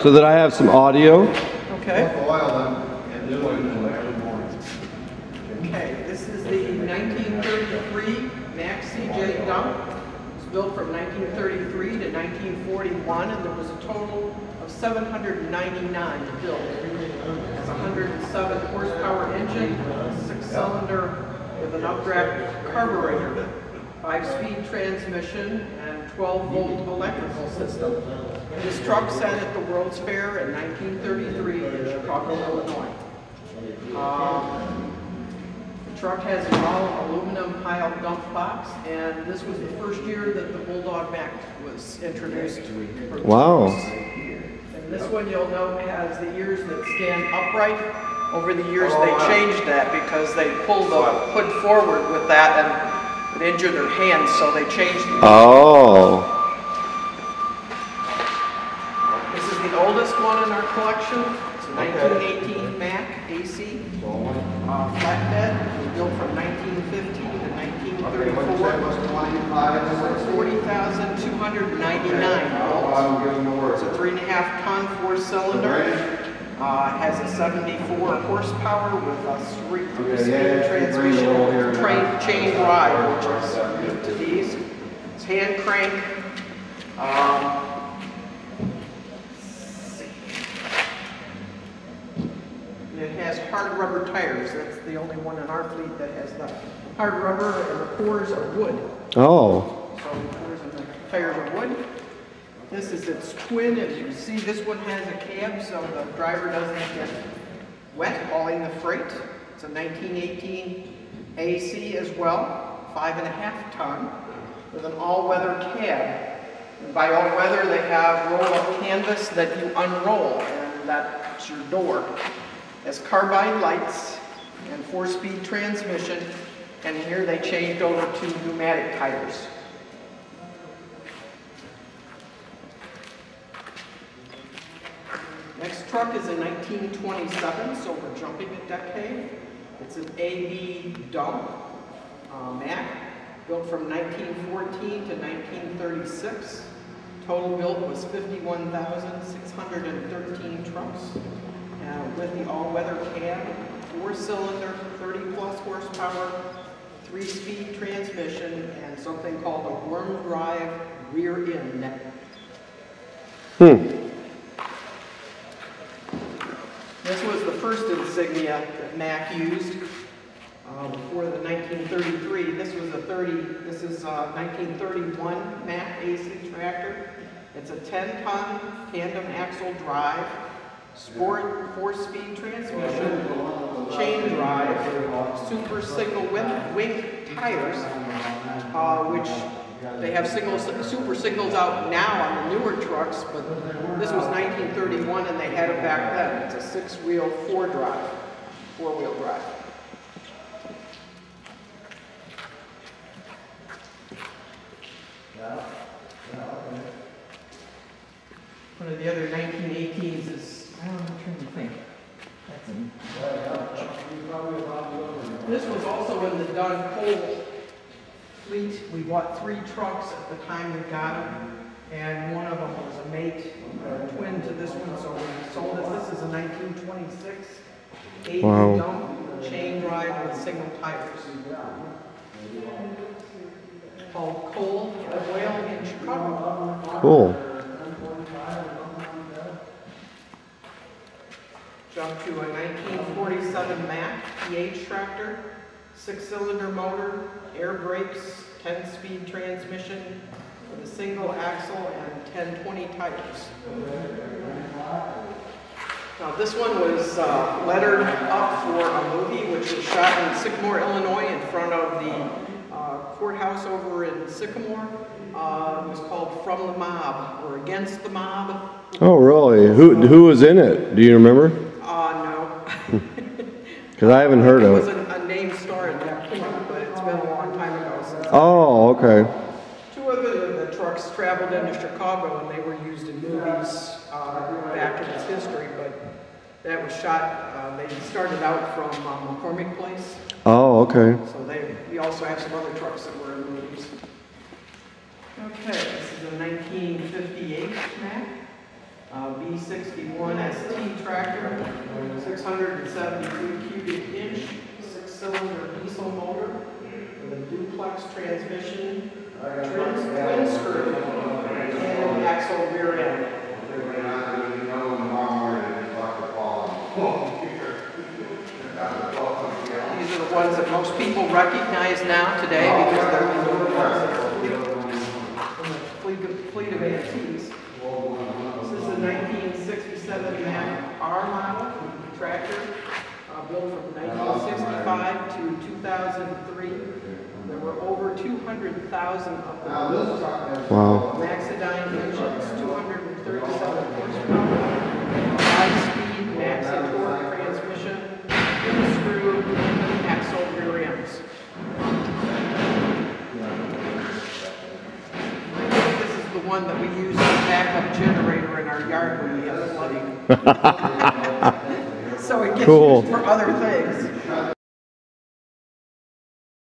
so that I have some audio. Okay. Okay, this is the 1933 Mack CJ dump. It was built from 1933 to 1941, and there was a total of 799 built. It's a 107 horsepower engine, 6-cylinder with an updraft carburetor, 5-speed transmission, and 12-volt electrical system. This truck sat at the World's Fair in 1933 in Chicago, Illinois. The truck has an all-aluminum pile dump box, and this was the first year that the Bulldog Mack was introduced. Wow. And this one, you'll note, has the ears that stand upright. Over the years, they changed that because they pulled the hood forward with that and it injured their hands, so they changed it. Oh. This is the oldest one in our collection. It's a 1918 Mack AC flatbed. It was built from 1915 to 1934. It's 40,299 volts. It's a 3.5-ton 4-cylinder. Has a 74 horsepower with a 3-speed transmission chain drive, which is unique to these. It's hand crank. It has hard rubber tires. That's the only one in our fleet that has the hard rubber, and the cores are wood. Oh. So the cores and the tires are wood. This is its twin. As you see, this one has a cab, so the driver doesn't get wet hauling the freight. It's a 1918 AC as well, 5.5-ton, with an all-weather cab. And by all-weather, they have roll-up canvas that you unroll, and that's your door. It has carbide lights and 4-speed transmission, and here they changed over to pneumatic tires. Next truck is a 1927, so we're jumping a decade. It's an AB dump Mack, built from 1914 to 1936. Total built was 51,613 trucks, with the all-weather cab, 4-cylinder, 30-plus horsepower, 3-speed transmission, and something called a worm drive rear end. This was the first insignia that Mack used before the 1933. This is a 1931 Mack AC tractor. It's a 10-ton tandem axle drive, sport 4-speed transmission, chain drive, super single wing tires, which they have super singles out now on the newer trucks, but this was 1931 and they had it back then. It's a 6-wheel, 4-wheel drive. One of the other 1918s is, I'm trying to think. This was also in the Dunn Cole fleet. We bought 3 trucks at the time we got them, and one of them was a mate, twin to this one, so we sold it. This is a 1926 80 dump chain drive with single tires. Called Cole Oil in Chicago. Cool. Jump to a 1947 Mack PH tractor, 6-cylinder motor, air brakes, 10-speed transmission with a single axle and 1020 tires. Now this one was lettered up for a movie which was shot in Sycamore, Illinois in front of the courthouse over in Sycamore. It was called From the Mob, or Against the Mob. Oh really? Who was in it? Do you remember? No. Because I haven't heard of it. It was a named star at that point, but it's been a long time ago since. Oh, okay. 2 of the trucks traveled into Chicago and they were used in movies back in its history, but that was shot, they started out from McCormick Place. Oh, okay. So we also have some other trucks that were in movies. Okay, this is a 1958 Mack. B61 ST tractor, 672 cubic inch, 6-cylinder diesel motor with a duplex transmission, twin screw, and axle rear end. These are the ones that most people recognize now today because they're the ones that are fleet of antiques. This is a 1967 Mack model tractor, built from 1965 to 2003. There were over 200,000 of them built. Wow. Maxidine engines, 237 horsepower, 5-speed Maxi-Torque transmission, screw, and axle rear ends. This is the one that we use as a backup generator in our yard when we have flooding. So it gets Cool. used for other things.